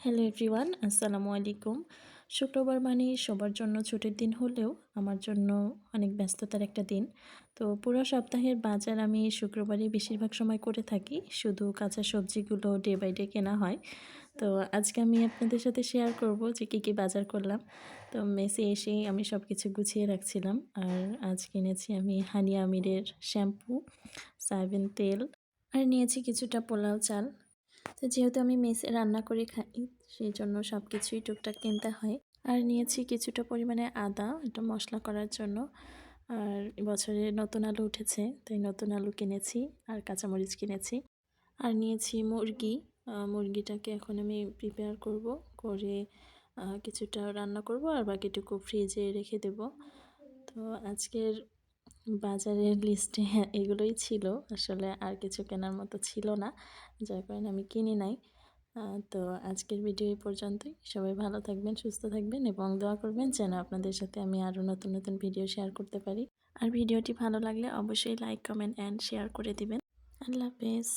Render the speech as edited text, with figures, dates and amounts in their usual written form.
Hello everyone, আসসালামু আলাইকুম। শুক্রবার মানে সবার জন্য ছুটির দিন হলেও আমার জন্য অনেক ব্যস্ততার একটা দিন। তো পুরো সপ্তাহের বাজার আমি শুক্রবারই বেশিরভাগ সময় করে থাকি। শুধু কাঁচা সবজিগুলো ডে বাই ডে কেনা হয়। তো আজকে আমি আপনাদের সাথে শেয়ার করব যে কী বাজার করলাম। তো মেসে এসেই আমি সব কিছু গুছিয়ে রাখছিলাম। আর আজ কিনেছি আমি হানি আমিরের শ্যাম্পু, সয়াবিন তেল আর নিয়েছি কিছুটা পোলাও চাল। তো যেহেতু আমি মেসে রান্না করে খাই, সেই জন্য সব কিছুই টুকটাক কিনতে হয়। আর নিয়েছি কিছুটা পরিমাণে আদা, এটা মশলা করার জন্য। আর বছরে নতুন আলু উঠেছে, তাই নতুন আলু কিনেছি আর কাঁচামরিচ কিনেছি। আর নিয়েছি মুরগি। মুরগিটাকে এখন আমি প্রিপেয়ার করব, করে কিছুটা রান্না করব আর বাকিটুকু ফ্রিজে রেখে দেব। তো আজকের বাজারের লিস্টে এগুলোই ছিল। আসলে আর কিছু কেনার মতো ছিল না, যার কারণে আমি কিনি নাই। তো আজকের ভিডিও এই পর্যন্তই। সবাই ভালো থাকবেন, সুস্থ থাকবেন এবং দোয়া করবেন যেন আপনাদের সাথে আমি আরও নতুন নতুন ভিডিও শেয়ার করতে পারি। আর ভিডিওটি ভালো লাগলে অবশ্যই লাইক, কমেন্ট অ্যান্ড শেয়ার করে দিবেন। আল্লাহ হাফেজ।